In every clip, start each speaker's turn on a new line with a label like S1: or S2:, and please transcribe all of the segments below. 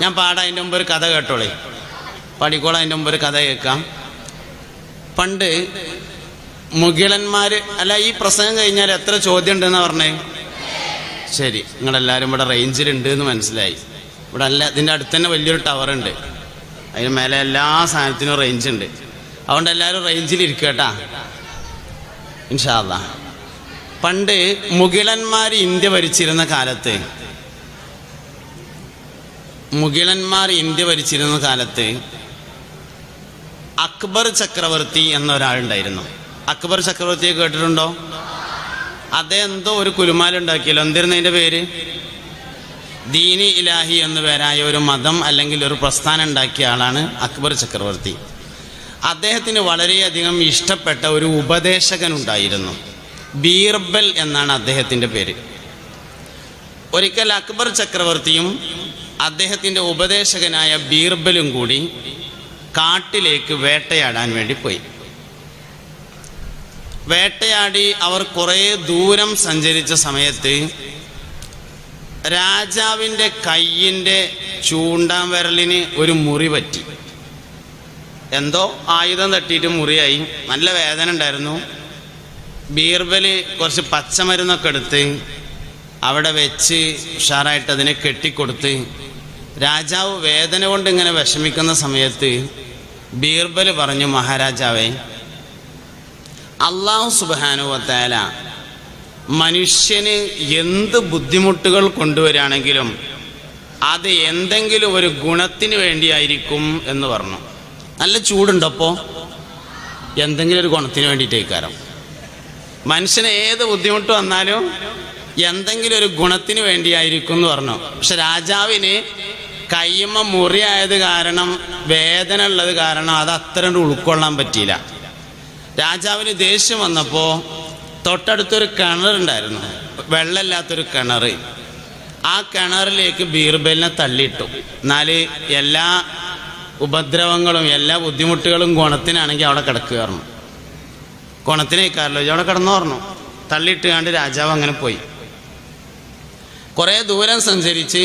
S1: ഞാൻ പാടാം, അതിൻ്റെ മുമ്പ് ഒരു കഥ കേട്ടോളേ, പാടിക്കോളാം. അതിൻ്റെ മുമ്പ് ഒരു കഥ കേൾക്കാം. പണ്ട് മുകിളന്മാർ, അല്ല ഈ പ്രസംഗം കഴിഞ്ഞാൽ എത്ര ചോദ്യം ഉണ്ടെന്ന് പറഞ്ഞേ? ശരി, നിങ്ങളെല്ലാവരും ഇവിടെ റേഞ്ചിലുണ്ട് എന്ന് മനസ്സിലായി. ഇവിടെ അല്ല, ഇതിൻ്റെ അടുത്ത് തന്നെ വലിയൊരു ടവറുണ്ട്, അതിന് മേലെ എല്ലാ സാധനത്തിനും റേഞ്ച് ഉണ്ട്. അതുകൊണ്ട് എല്ലാവരും റേഞ്ചിലിരിക്കുക കേട്ടാ, ഇൻഷാ അല്ലാഹ്. പണ്ട് മുകിളന്മാർ ഇന്ത്യ ഭരിച്ചിരുന്ന കാലത്ത് അക്ബർ ചക്രവർത്തി എന്നൊരാളുണ്ടായിരുന്നു. അക്ബർ ചക്രവർത്തിയെ കേട്ടിട്ടുണ്ടോ? അദ്ദേഹം എന്തോ ഒരു കുലുമാലുണ്ടാക്കിയല്ലോ, എന്തായിരുന്നു അതിൻ്റെ പേര്? ദീനി ഇലാഹി എന്നു പേരായ ഒരു മതം അല്ലെങ്കിൽ ഒരു പ്രസ്ഥാനം ഉണ്ടാക്കിയ ആളാണ് അക്ബർ ചക്രവർത്തി. അദ്ദേഹത്തിന് വളരെയധികം ഇഷ്ടപ്പെട്ട ഒരു ഉപദേശകനുണ്ടായിരുന്നു. ബീർബൽ എന്നാണ് അദ്ദേഹത്തിൻ്റെ പേര്. ഒരിക്കൽ അക്ബർ ചക്രവർത്തിയും അദ്ദേഹത്തിൻ്റെ ഉപദേശകനായ ബീർബലും കൂടി കാട്ടിലേക്ക് വേട്ടയാടാൻ വേണ്ടി പോയി. വേട്ടയാടി അവർ കുറേ ദൂരം സഞ്ചരിച്ച സമയത്ത് രാജാവിൻ്റെ കയ്യിൻ്റെ ചൂണ്ടാൻ വിരലിന് ഒരു മുറി പറ്റി. എന്തോ ആയുധം തട്ടിയിട്ട് മുറിയായി, നല്ല വേദന ഉണ്ടായിരുന്നു. ബീർബൽ കുറച്ച് പച്ചമരുന്നൊക്കെ എടുത്ത് അവിടെ വെച്ച് ഉഷാറായിട്ട് അതിനെ കെട്ടിക്കൊടുത്ത്, രാജാവ് വേദന കൊണ്ട് ഇങ്ങനെ വിഷമിക്കുന്ന സമയത്ത് ബീർബൽ പറഞ്ഞു, മഹാരാജാവേ, അല്ലാഹു സുബ്ഹാനഹു വ തആല മനുഷ്യന് എന്ത് ബുദ്ധിമുട്ടുകൾ കൊണ്ടുവരികയാണെങ്കിലും അത് എന്തെങ്കിലും ഒരു ഗുണത്തിന് വേണ്ടിയായിരിക്കും എന്ന് പറഞ്ഞു. നല്ല ചൂടുണ്ടപ്പോൾ എന്തെങ്കിലും ഒരു ഗുണത്തിന് വേണ്ടിയിട്ടേക്കാരം. മനുഷ്യന് ഏത് ബുദ്ധിമുട്ട് വന്നാലും എന്തെങ്കിലും ഒരു ഗുണത്തിന് വേണ്ടിയായിരിക്കും എന്ന് പറഞ്ഞു. പക്ഷെ രാജാവിന് കയ്യമ്മ മുറിയായത് കാരണം, വേദന ഉള്ളത് കാരണം അത് അത്ര ഉൾക്കൊള്ളാൻ പറ്റിയില്ല. രാജാവിന് ദേഷ്യം വന്നപ്പോൾ തൊട്ടടുത്തൊരു കിണറുണ്ടായിരുന്നു, വെള്ളമില്ലാത്തൊരു കിണർ. ആ കിണറിലേക്ക് ബീർബലിനെ തള്ളിയിട്ടു. എന്നാൽ എല്ലാ ഉപദ്രവങ്ങളും എല്ലാ ബുദ്ധിമുട്ടുകളും ഗുണത്തിനാണെങ്കിൽ അവിടെ കിടക്കുകയായിരുന്നു. ഗുണത്തിനേക്കാരല്ലോ, അവിടെ കിടന്നു പറഞ്ഞു. തള്ളിയിട്ട് കണ്ട് രാജാവ് അങ്ങനെ പോയി. കുറേ ദൂരം സഞ്ചരിച്ച്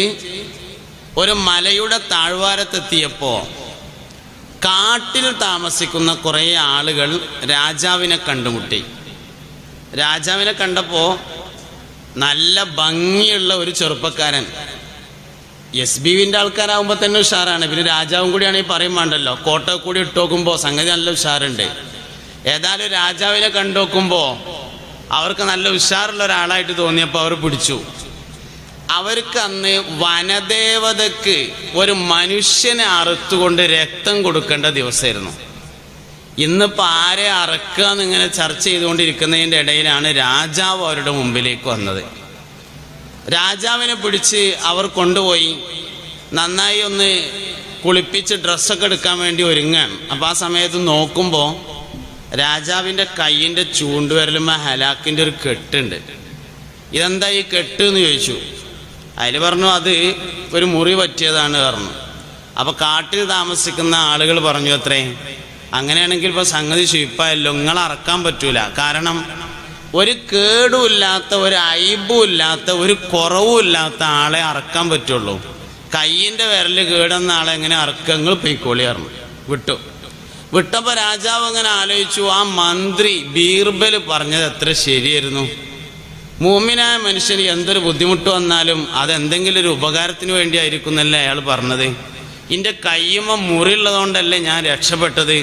S1: ഒരു മലയുടെ താഴ്വാരത്തെത്തിയപ്പോൾ കാട്ടിൽ താമസിക്കുന്ന കുറേ ആളുകൾ രാജാവിനെ കണ്ടുമുട്ടി. രാജാവിനെ കണ്ടപ്പോൾ നല്ല ഭംഗിയുള്ള ഒരു ചെറുപ്പക്കാരൻ, SBവിൻ്റെ ആൾക്കാരാകുമ്പോൾ തന്നെ ഉഷാറാണ്, പിന്നെ രാജാവും കൂടിയാണെങ്കിൽ പറയും വേണ്ടല്ലോ. കോട്ട കൂടി ഇട്ട് നോക്കുമ്പോൾ സംഗതി നല്ല ഉഷാറുണ്ട്. ഏതായാലും രാജാവിനെ കണ്ടു നോക്കുമ്പോൾ അവർക്ക് നല്ല ഉഷാറുള്ള ഒരാളായിട്ട് തോന്നിയപ്പോൾ അവർ പിടിച്ചു. അവർക്ക് അന്ന് വനദേവതക്ക് ഒരു മനുഷ്യനെ അറുത്തുകൊണ്ട് രക്തം കൊടുക്കേണ്ട ദിവസമായിരുന്നു. ഇന്നിപ്പോൾ ആരെ അറക്കുക എന്നിങ്ങനെ ചർച്ച ചെയ്തുകൊണ്ടിരിക്കുന്നതിൻ്റെ ഇടയിലാണ് രാജാവ് അവരുടെ മുമ്പിലേക്ക് വന്നത്. രാജാവിനെ പിടിച്ച് അവർ കൊണ്ടുപോയി നന്നായി ഒന്ന് കുളിപ്പിച്ച് ഡ്രസ്സൊക്കെ എടുക്കാൻ വേണ്ടി ഒരുങ്ങാൻ. അപ്പോൾ ആ സമയത്ത് നോക്കുമ്പോൾ രാജാവിൻ്റെ കയ്യിൻ്റെ ചൂണ്ടുവിരലുമ്പോൾ ഹലാക്കിൻ്റെ ഒരു കെട്ടുണ്ട്. ഇതെന്താ ഈ കെട്ട് എന്ന് ചോദിച്ചു. അതിൽ പറഞ്ഞു അത് ഒരു മുറി പറ്റിയതാണ് പറഞ്ഞു. അപ്പോൾ കാട്ടിൽ താമസിക്കുന്ന ആളുകൾ പറഞ്ഞു, അത്രേ അങ്ങനെയാണെങ്കിൽ ഇപ്പോൾ സംഗതി ശുയിപ്പായല്ലോ, നിങ്ങളെ അറക്കാൻ പറ്റൂല. കാരണം ഒരു കേടുമില്ലാത്ത, ഒരു അയിബുമില്ലാത്ത, ഒരു കുറവുമില്ലാത്ത ആളെ അറക്കാൻ പറ്റുള്ളൂ. കയ്യിൻ്റെ വിരൽ കേടുന്ന ആളെ എങ്ങനെ അറക്കുക, നിങ്ങൾ പൊയ്ക്കോളി പറഞ്ഞു. വിട്ടപ്പോൾ രാജാവ് അങ്ങനെ ആലോചിച്ചു, ആ മന്ത്രി ബീർബൽ പറഞ്ഞത് എത്ര ശരിയായിരുന്നു. മൂമിനായ മനുഷ്യന് എന്തൊരു ബുദ്ധിമുട്ട് വന്നാലും അതെന്തെങ്കിലും ഒരു ഉപകാരത്തിന് വേണ്ടിയായിരിക്കും എന്നല്ലേ അയാൾ പറഞ്ഞത്. എൻ്റെ കയ്യുമ്മ മുറിയുള്ളതുകൊണ്ടല്ലേ ഞാൻ രക്ഷപ്പെട്ടത്.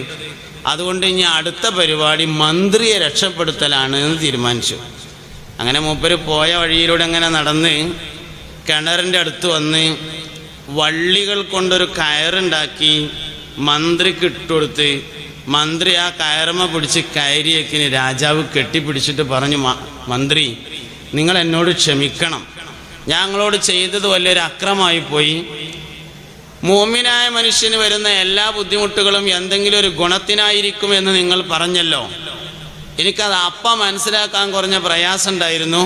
S1: അതുകൊണ്ട് ഇനി അടുത്ത പരിപാടി മന്ത്രിയെ രക്ഷപ്പെടുത്തലാണ് എന്ന് തീരുമാനിച്ചു. അങ്ങനെ മൂപ്പര് പോയ വഴിയിലൂടെ അങ്ങനെ നടന്ന് കിണറിൻ്റെ അടുത്ത് വന്ന് വള്ളികൾ കൊണ്ടൊരു കയറുണ്ടാക്കി മന്ത്രിക്ക് ഇട്ടുകൊടുത്ത്, മന്ത്രി ആ കയറമ്മ പിടിച്ച് കയറിയേക്കിന് രാജാവ് കെട്ടിപ്പിടിച്ചിട്ട് പറഞ്ഞു, മന്ത്രി നിങ്ങൾ എന്നോട് ക്ഷമിക്കണം, ഞങ്ങളോട് ചെയ്തത് വലിയൊരു അക്രമമായി പോയി. മുഅ്മിനായ മനുഷ്യന് വരുന്ന എല്ലാ ബുദ്ധിമുട്ടുകളും എന്തെങ്കിലും ഒരു ഗുണത്തിനായിരിക്കും എന്ന് നിങ്ങൾ പറഞ്ഞല്ലോ. എനിക്കത് അപ്പം മനസ്സിലാക്കാൻ കുറഞ്ഞ പ്രയാസം ഉണ്ടായിരുന്നു.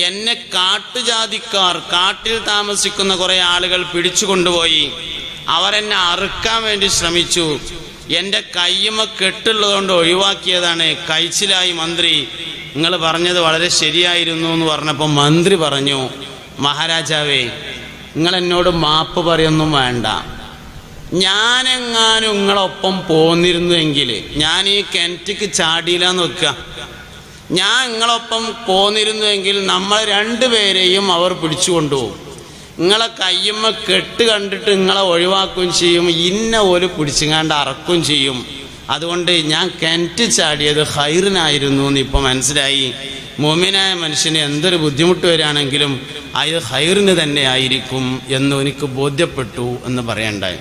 S1: എന്നെ കാട്ടുജാതിക്കാർ, കാട്ടിൽ താമസിക്കുന്ന കുറേ ആളുകൾ പിടിച്ചു കൊണ്ടുപോയി. അവരെന്നെ അറുക്കാൻ വേണ്ടി ശ്രമിച്ചു. എൻ്റെ കയ്യുമ്മ കെട്ടുള്ളതുകൊണ്ട് ഒഴിവാക്കിയതാണ്. കഴിച്ചിലായി മന്ത്രി, നിങ്ങൾ പറഞ്ഞത് വളരെ ശരിയായിരുന്നു എന്ന് പറഞ്ഞപ്പോൾ മന്ത്രി പറഞ്ഞു, മഹാരാജാവേ, നിങ്ങളെന്നോട് മാപ്പ് പറയൊന്നും വേണ്ട. ഞാനെങ്ങാനും നിങ്ങളൊപ്പം പോന്നിരുന്നുവെങ്കിൽ, ഞാൻ ഈ കിണറ്റിക്ക് ചാടിയില്ലാന്ന് വെക്കുക, ഞാൻ നിങ്ങളൊപ്പം പോന്നിരുന്നുവെങ്കിൽ നമ്മൾ രണ്ടുപേരെയും അവർ പിടിച്ചു കൊണ്ടുപോകും. നിങ്ങളെ കയ്യമ്മ കെട്ട് കണ്ടിട്ട് നിങ്ങളെ ഒഴിവാക്കുകയും ചെയ്യും, ഇന്ന ഒരു പിടിച്ചുങ്ങാണ്ട് അറക്കുകയും ചെയ്യും. അതുകൊണ്ട് ഞാൻ കിണറ്റ് ചാടിയത് ഹൈറിനായിരുന്നു എന്ന് ഇപ്പം മനസ്സിലായി. മുഅ്മിനായ മനുഷ്യന് എന്തൊരു ബുദ്ധിമുട്ട് വരികയാണെങ്കിലും അത് ഹൈറിന് തന്നെ ആയിരിക്കും എന്ന് എനിക്ക് ബോധ്യപ്പെട്ടു എന്ന് പറയണ്ടായി.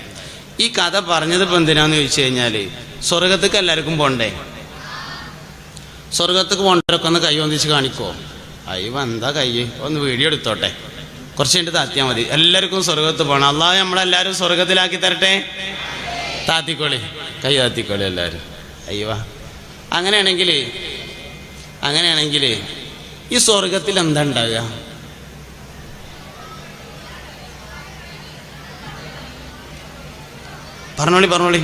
S1: ഈ കഥ പറഞ്ഞതിപ്പോൾ എന്തിനാന്ന് ചോദിച്ചു കഴിഞ്ഞാൽ, സ്വർഗത്തേക്ക് എല്ലാവർക്കും പോണ്ടേ? സ്വർഗത്തേക്ക് പോണ്ടവരൊക്കെ ഒന്ന് കൈ ഒന്നിച്ച് കാണിക്കോ? അയ്യോ എന്താ കൈ, ഒന്ന് വീഡിയോ എടുത്തോട്ടെ, കുറച്ച് കഴിഞ്ഞിട്ട് താത്തിയാൽ മതി. എല്ലാവർക്കും സ്വർഗത്ത് പോകണം. അല്ലാഹു നമ്മളെല്ലാവരും സ്വർഗത്തിലാക്കി തരട്ടെ. താത്തിക്കോളി, കൈ താത്തിക്കോളി എല്ലാവരും. അയ്യോ, അങ്ങനെയാണെങ്കിൽ ഈ സ്വർഗത്തിൽ എന്താ ഉണ്ടാവുക? പറഞ്ഞോളി.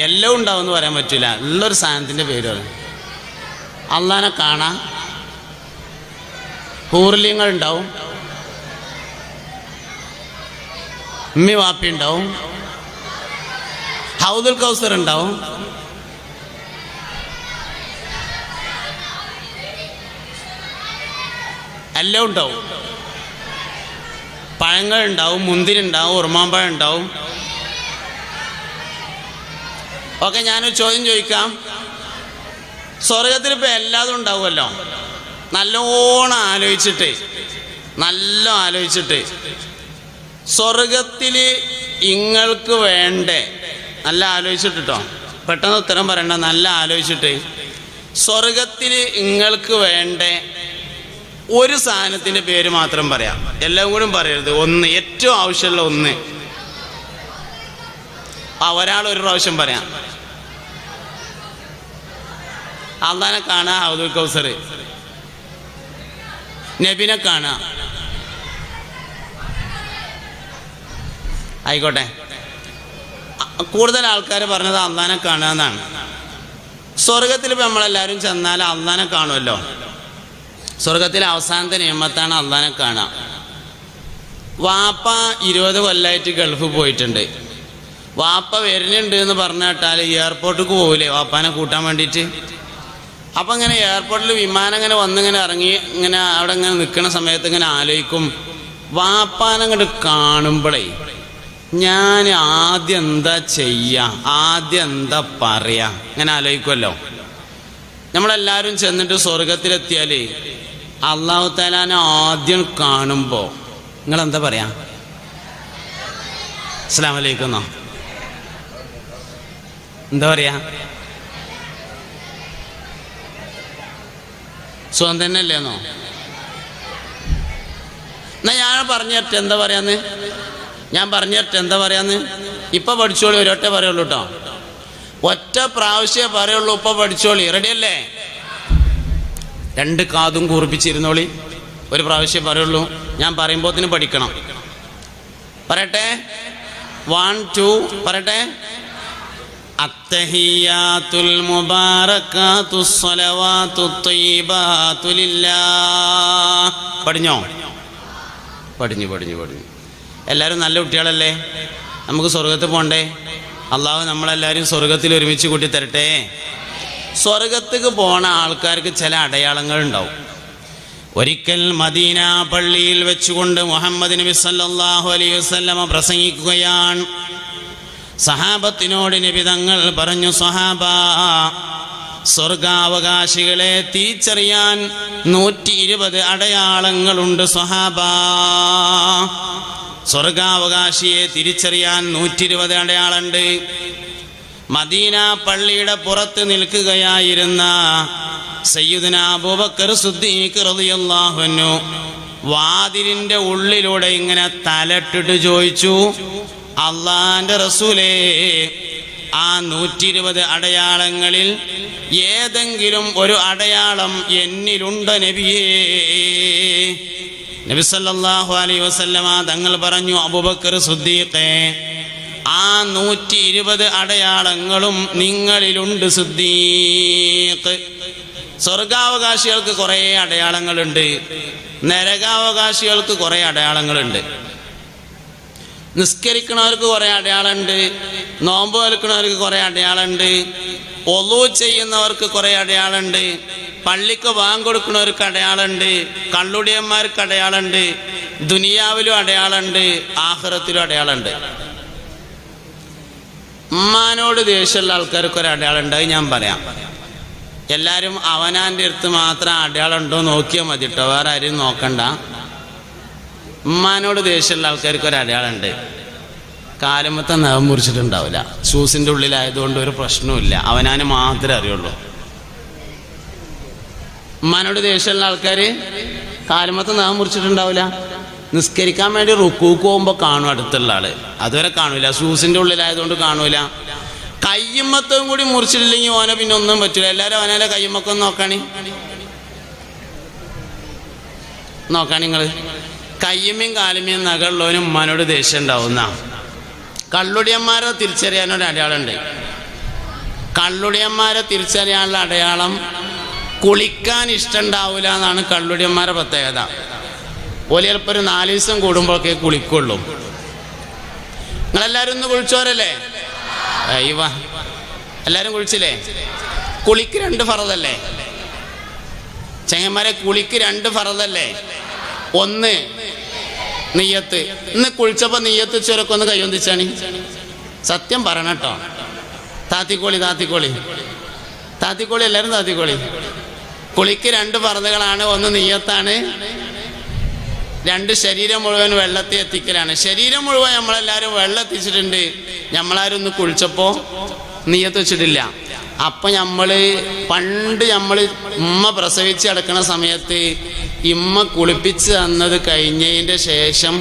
S1: എല്ലാം ഉണ്ടാവുമെന്ന് പറയാൻ പറ്റില്ല. ഉള്ളൊരു സാധനത്തിൻ്റെ പേര് പറയും. അള്ളാനെ കാണാം, ഹൂർലിങ്ങൾ ഉണ്ടാവും, ഉമ്മി വാപ്പി ഉണ്ടാവും, ഹൗദുൽ കൗസർ ഉണ്ടാവും, എല്ലാം ഉണ്ടാവും. പഴങ്ങൾ ഉണ്ടാവും, മുന്തിരി ഉണ്ടാവും, ഉറുമാമ്പഴം ഉണ്ടാവും. ഓക്കെ, ഞാനൊരു ചോദ്യം ചോദിക്കാം. സ്വർഗത്തിൽ ഇപ്പം എല്ലാതും ഉണ്ടാവുമല്ലോ. നല്ലോണം ആലോചിച്ചിട്ട് സ്വർഗത്തിൽ ഇങ്ങൾക്ക് വേണ്ടേ, നല്ല ആലോചിച്ചിട്ടോ, പെട്ടെന്ന് ഉത്തരം പറയണ്ട, നല്ല ആലോചിച്ചിട്ട് സ്വർഗത്തിൽ ഇങ്ങൾക്ക് വേണ്ടേ ഒരു സാധനത്തിൻ്റെ പേര് മാത്രം പറയാം. എല്ലാം കൂടി പറയരുത്. ഒന്ന്, ഏറ്റവും ആവശ്യമുള്ള ഒന്ന്. ഒരാൾ ഒരു പ്രാവശ്യം പറയാം. അള്ളാനെ കാണാ, ഹൗദുൽ കൗസർ, നബിനെ കാണാ. ആയിക്കോട്ടെ, കൂടുതൽ ആൾക്കാർ പറഞ്ഞത് അള്ളാനെ കാണുക എന്നാണ്. സ്വർഗത്തിൽ ഇപ്പം നമ്മളെല്ലാവരും ചെന്നാൽ അള്ളാനെ കാണുമല്ലോ. സ്വർഗത്തിലെ അവസാനത്തെ നിയമത്താണ് അള്ളാനെ കാണാം. വാപ്പ 20 കൊല്ലമായിട്ട് ഗൾഫ് പോയിട്ടുണ്ട്. വാപ്പ വരുന്നുണ്ട് എന്ന് പറഞ്ഞു കേട്ടാൽ എയർപോർട്ടിലേക്ക് പോകില്ലേ വാപ്പാനെ കൂട്ടാൻ വേണ്ടിയിട്ട്? അപ്പം ഇങ്ങനെ എയർപോർട്ടിൽ വിമാനം ഇങ്ങനെ വന്നിങ്ങനെ ഇറങ്ങി ഇങ്ങനെ അവിടെ ഇങ്ങനെ നിൽക്കുന്ന സമയത്ത് ഇങ്ങനെ ആലോചിക്കും, വാപ്പാനങ്ങോട്ട് കാണുമ്പോഴേ ഞാൻ ആദ്യം എന്താ ചെയ്യുക, ആദ്യം എന്താ പറയുക, ഇങ്ങനെ ആലോചിക്കുമല്ലോ. നമ്മളെല്ലാവരും ചെന്നിട്ട് സ്വർഗത്തിലെത്തിയാൽ അല്ലാഹു തആലാനെ ആദ്യം കാണുമ്പോൾ നിങ്ങളെന്താ പറയാ? അസ്സലാമു അലൈക്കും എന്നോ എന്താ പറയാ? സുഖം തന്നെ അല്ലേന്നോ? എന്നാ ഞാൻ പറഞ്ഞു തരട്ടെ എന്താ പറയാന്ന്. ഇപ്പൊ പഠിച്ചോളി, ഒരൊറ്റ പറയുള്ളൂ കേട്ടോ, ഒറ്റ പ്രാവശ്യമേ പറയുള്ളൂ. ഇപ്പൊ പഠിച്ചോളി, റെഡിയല്ലേ? 2 കാതും കൂർപ്പിച്ചിരുന്നോളി. ഒരു പ്രാവശ്യം പറയുള്ളൂ. ഞാൻ പറയുമ്പോത്തിന് പഠിക്കണം. പറയട്ടെ, 1 2 പറയട്ടെ. അത്തഹിയാത്തുൽ മുബാറകാതുസ് സ്വലവാതുത് ത്വയ്യിബാതു ലില്ലാഹ്. പഠിഞ്ഞോ? പഠിഞ്ഞു. എല്ലാവരും നല്ല കുട്ടികളല്ലേ? നമുക്ക് സ്വർഗത്തിൽ പോണ്ടേ? അള്ളാഹു നമ്മളെല്ലാവരും സ്വർഗത്തിൽ ഒരുമിച്ച് കൂട്ടി തരട്ടെ. സ്വർഗത്തേക്ക് പോണ ആൾക്കാർക്ക് ചില അടയാളങ്ങൾ ഉണ്ടാവും. ഒരിക്കൽ മദീന പള്ളിയിൽ വെച്ചുകൊണ്ട് മുഹമ്മദ് നബി സല്ലല്ലാഹു അലൈഹി വസല്ലമ പ്രസംഗിക്കുകയാണ്. സഹാബത്തിനോട് നബി തങ്ങൾ പറഞ്ഞു, സഹാബ, സ്വർഗാവകാശികളെ തിരിച്ചറിയാൻ 120 അടയാളങ്ങളുണ്ട്. സഹാബ, സ്വർഗാവകാശിയെ തിരിച്ചറിയാൻ 120 അടയാളമുണ്ട്. മദീന പള്ളിയുടെ പുറത്ത് നിൽക്കുകയായിരുന്ന സയ്യിദുനാ അബൂബക്കർ സിദ്ദീഖ് റളിയല്ലാഹു അൻഹു വാതിലിന്റെ ഉള്ളിലൂടെ ഇങ്ങനെ തലട്ടിട്ട് ചോദിച്ചു, അള്ളാന്റെ റസൂലേ, ആ 120 അടയാളങ്ങളിൽ ഏതെങ്കിലും ഒരു അടയാളം എന്നിലുണ്ടോ നബിയേ? നബി സല്ലല്ലാഹു അലൈഹി വസല്ലമ തങ്ങൾ പറഞ്ഞു, അബൂബക്കർ സിദ്ദീഖേ, ആ 120 അടയാളങ്ങളും നിങ്ങളിലുണ്ട് സിദ്ദീഖ്. സ്വർഗാവകാശികൾക്ക് കുറേ അടയാളങ്ങളുണ്ട്. നരകാവകാശികൾക്ക് കുറേ അടയാളങ്ങളുണ്ട്. നിസ്കരിക്കണവർക്ക് കുറേ അടയാളമുണ്ട്, നോമ്പ് വെൽക്കണവർക്ക് കുറേ അടയാളമുണ്ട്, ഒളു ചെയ്യുന്നവർക്ക് കുറേ അടയാളമുണ്ട്, പള്ളിക്ക് ബാങ്ക് കൊടുക്കുന്നവർക്ക് അടയാളമുണ്ട്, കള്ളുടിയന്മാർക്ക് അടയാളമുണ്ട്, ദുനിയാവിലും അടയാളമുണ്ട്, ആഖിറത്തിലും അടയാളമുണ്ട്. ഉമ്മാനോട് ദേഷ്യമുള്ള ആൾക്കാർക്ക് ഒരു അടയാളം ഉണ്ട്, ഞാൻ പറയാം. എല്ലാവരും അവനാൻ്റെ അടുത്ത് മാത്രം അടയാളം ഉണ്ടോ നോക്കിയാൽ മതി കേട്ടോ, വേറെ ആരും നോക്കണ്ട. ഉമ്മാനോട് ദേഷ്യമുള്ള ആൾക്കാർക്ക് ഒരു അടയാളം ഉണ്ട്, കാലുമത്തെ നഖം മുറിച്ചിട്ടുണ്ടാവില്ല. ഷൂസിൻ്റെ ഉള്ളിലായതുകൊണ്ട് ഒരു പ്രശ്നവുമില്ല, അവനാന് മാത്രമേ അറിയുള്ളൂ. ഉമ്മാനോട് ദേഷ്യമുള്ള ആൾക്കാർ കാലുമത്തെ നഖം മുറിച്ചിട്ടുണ്ടാവില്ല. നിസ്കരിക്കാൻ വേണ്ടി റുക്കൂക്ക് പോകുമ്പോൾ കാണും അടുത്തുള്ള ആള്, അതുവരെ കാണൂല, ഷൂസിൻ്റെ ഉള്ളിലായതുകൊണ്ട് കാണൂല. കയ്യുമ്മത്തും കൂടി മുറിച്ചിട്ടില്ലെങ്കിൽ ഓനെ പിന്നെ ഒന്നും പറ്റില്ല. എല്ലാവരും അവനെ കയ്യുമ്മക്കൊന്ന് നോക്കാണി നിങ്ങൾ. കയ്യുമ്മയും കാലുമ്മയും നഖമുള്ളവനും ഉമ്മാനോട് ദേഷ്യം ഉണ്ടാവുന്ന. കള്ളുടിയന്മാരെ തിരിച്ചറിയാനൊരു അടയാളമുണ്ട്. കള്ളുടിയന്മാരെ തിരിച്ചറിയാനുള്ള അടയാളം കുളിക്കാൻ ഇഷ്ടമുണ്ടാവില്ല എന്നാണ് കള്ളുടിയന്മാരുടെ പ്രത്യേകത. ഓല് ചിലപ്പോൾ ഒരു 4 ദിവസം കൂടുമ്പോഴൊക്കെ കുളിക്കുള്ളൂ. നിങ്ങളെല്ലാവരും ഒന്ന് കുളിച്ചോരല്ലേ? അയ്യവ, എല്ലാവരും കുളിച്ചില്ലേ? കുളിക്ക് 2 ഫറദല്ലേ ചെങ്ങന്മാരെ? കുളിക്ക് 2 ഫറദല്ലേ? ഒന്ന് നിയ്യത്ത്. ഇന്ന് കുളിച്ചപ്പോൾ നിയ്യത്ത് ചുരക്കൊന്ന് ഒന്ന് കയ്യൊന്നിച്ചാണ്. സത്യം പറയണം കേട്ടോ. താത്തിക്കോളി താത്തിക്കോളി താത്തിക്കോളി, എല്ലാവരും താത്തിക്കോളി. കുളിക്ക് 2 ഫറദുകളാണ്. ഒന്ന് നിയ്യത്താണ്, 2 ശരീരം മുഴുവൻ വെള്ളത്തിൽ എത്തിക്കലാണ്. ശരീരം മുഴുവൻ നമ്മളെല്ലാവരും വെള്ളം എത്തിച്ചിട്ടുണ്ട്, നമ്മളാരും ഒന്ന് കുളിച്ചപ്പോൾ നിയ്യത്ത് വെച്ചിട്ടില്ല. അപ്പം പണ്ട് ഉമ്മ പ്രസവിച്ച് കിടക്കുന്ന സമയത്ത് ഇമ്മ കുളിപ്പിച്ച് തന്നത് കഴിഞ്ഞതിൻ്റെ ശേഷം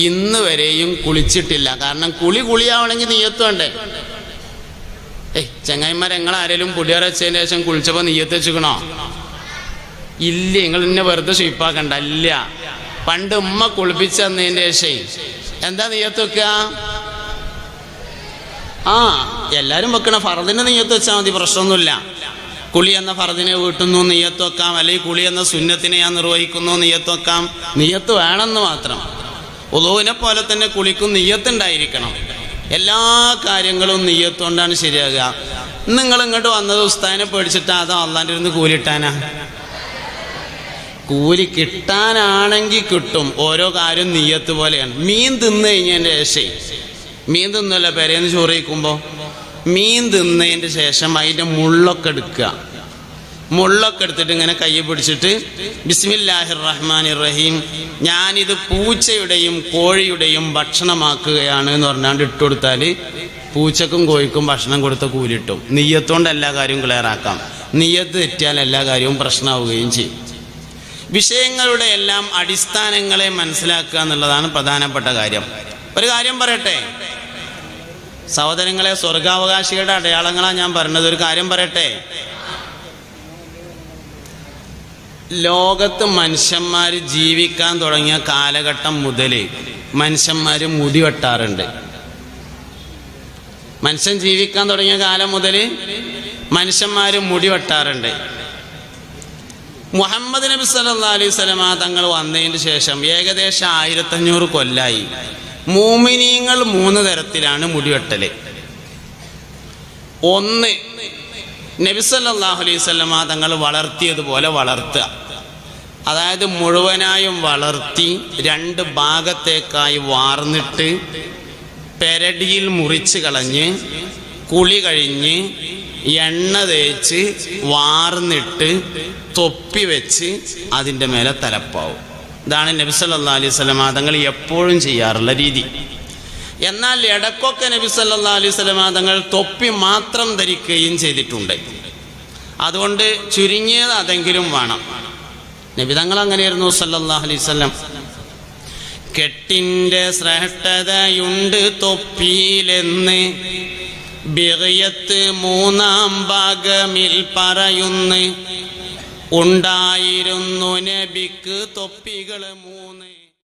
S1: ഇന്ന് വരെയും കുളിച്ചിട്ടില്ല. കാരണം കുളിയാവണമെങ്കിൽ നിയ്യത്ത് വേണ്ടേ? ചങ്ങായിമാർ, നിങ്ങളാരേലും പുടിയറ വെച്ചതിന് ശേഷം കുളിച്ചപ്പോൾ നിയ്യത്ത് വെച്ചിക്കണോ? ഇല്ല. നിങ്ങൾ ഇന്നെ വെറുതെ സ്വീപ്പാക്കണ്ട. ഇല്ല, പണ്ട് ഉമ്മ കുളിപ്പിച്ച് തന്നതിൻ്റെ ശേഷം എന്താ നിയ്യത്ത് വെക്കുക? എല്ലാവരും വെക്കണ ഫറദിന് നിയ്യത്ത് വെച്ചാൽ മതി, പ്രശ്നമൊന്നുമില്ല. കുളി എന്ന ഫറദിനെ വീട്ടുന്നു നിയ്യത്ത് വെക്കാം, അല്ലെങ്കിൽ കുളി എന്ന സുന്നത്തിനെ ഞാൻ നിർവഹിക്കുന്നു നിയ്യത്ത് വെക്കാം. നിയ്യത്ത് വേണമെന്ന് മാത്രം. ഉളൂവിനെ പോലെ തന്നെ കുളിക്കും നിയ്യത്തുണ്ടായിരിക്കണം. എല്ലാ കാര്യങ്ങളും നിയ്യത്ത് കൊണ്ടാണ് ശരിയാകുക. നിങ്ങൾ ഇങ്ങോട്ട് വന്നത് ഉസ്താദിനെ പേടിച്ചിട്ടാ അതോ അള്ളാൻ്റെ ഇരുന്ന് കൂലിട്ടാനാ? കൂലി കിട്ടാനാണെങ്കിൽ കിട്ടും. ഓരോ കാര്യം നിയ്യത്ത് പോലെയാണ്. മീൻ തിന്നു കഴിഞ്ഞതിൻ്റെ ശേഷം, മീൻ തിന്നല്ല പെരേന്ന് ചോറ് കഴിക്കുമ്പോൾ, മീൻ തിന്നതിൻ്റെ ശേഷം അതിൻ്റെ മുള്ളൊക്കെ എടുക്കുക. മുള്ളൊക്കെ എടുത്തിട്ട് ഇങ്ങനെ കൈ പിടിച്ചിട്ട് ബിസ്മില്ലാഹിർ റഹ്മാനിർ റഹീം, ഞാനിത് പൂച്ചയുടെയും കോഴിയുടെയും ഭക്ഷണമാക്കുകയാണ് എന്ന് പറഞ്ഞാണ്ട് ഇട്ടുകൊടുത്താൽ പൂച്ചക്കും കോഴിക്കും ഭക്ഷണം കൊടുത്ത കൂലിട്ടും. നിയ്യത്തോണ്ട് എല്ലാ കാര്യവും ക്ലിയർ ആക്കാം. നിയ്യത്ത് തെറ്റിയാൽ എല്ലാ കാര്യവും പ്രശ്നമാവുകയും ചെയ്യും. വിഷയങ്ങളുടെ എല്ലാം അടിസ്ഥാനങ്ങളെ മനസ്സിലാക്കുക എന്നുള്ളതാണ് പ്രധാനപ്പെട്ട കാര്യം. ഒരു കാര്യം പറയട്ടെ സഹോദരങ്ങളെ, സ്വർഗാവകാശികളുടെ അടയാളങ്ങളാണ് ഞാൻ പറഞ്ഞത്. ഒരു കാര്യം പറയട്ടെ, ലോകത്ത് മനുഷ്യന്മാർ ജീവിക്കാൻ തുടങ്ങിയ കാലഘട്ടം മുതൽ മനുഷ്യന്മാർ മുടി വെട്ടാറുണ്ട്. മനുഷ്യൻ ജീവിക്കാൻ തുടങ്ങിയ കാലം മുതൽ മനുഷ്യന്മാർ മുടി വെട്ടാറുണ്ട്. മുഹമ്മദ് നബി സല്ലല്ലാഹു അലൈഹി വസല്ലമ തങ്ങൾ വന്നതിന് ശേഷം ഏകദേശം 1500 കൊല്ലായി മൂമിനീങ്ങൾ 3 തരത്തിലാണ് മുടിവെട്ടൽ. ഒന്ന്, നബി സല്ലല്ലാഹു അലൈഹി വസല്ലമ തങ്ങൾ വളർത്തിയതുപോലെ വളർത്തുക. അതായത് മുഴുവനായും വളർത്തി 2 ഭാഗത്തേക്കായി വാർന്നിട്ട് പെരടിയിൽ മുറിച്ച് കളഞ്ഞ് കുളി കഴിഞ്ഞ് എണ്ണ തേച്ച് വാർന്നിട്ട് തൊപ്പി വെച്ച് അതിൻ്റെ മേലെ തലപ്പാവും. ഇതാണ് നബി സല്ലല്ലാഹു അലൈഹി വസല്ലമ തങ്ങൾ എപ്പോഴും ചെയ്യാറുള്ള രീതി. എന്നാൽ ഇടക്കൊക്കെ നബി സല്ലല്ലാഹു അലൈഹി വസല്ലമ തങ്ങൾ തൊപ്പി മാത്രം ധരിക്കുകയും ചെയ്തിട്ടുണ്ട്. അതുകൊണ്ട് ചുരുങ്ങിയത് അതെങ്കിലും വേണം. നബി തങ്ങൾ അങ്ങനെയായിരുന്നു സല്ലല്ലാഹു അലൈഹി വസല്ലം. കെട്ടിൻ്റെ ശ്രേഷ്ഠതയുണ്ട് തൊപ്പിയിലെന്ന് ബിഗയത്ത് 3-ാം ഭാഗമിൽ പറയുന്നു. ഉണ്ടായിരുന്നു നബിക്ക് തൊപ്പികൾ 3.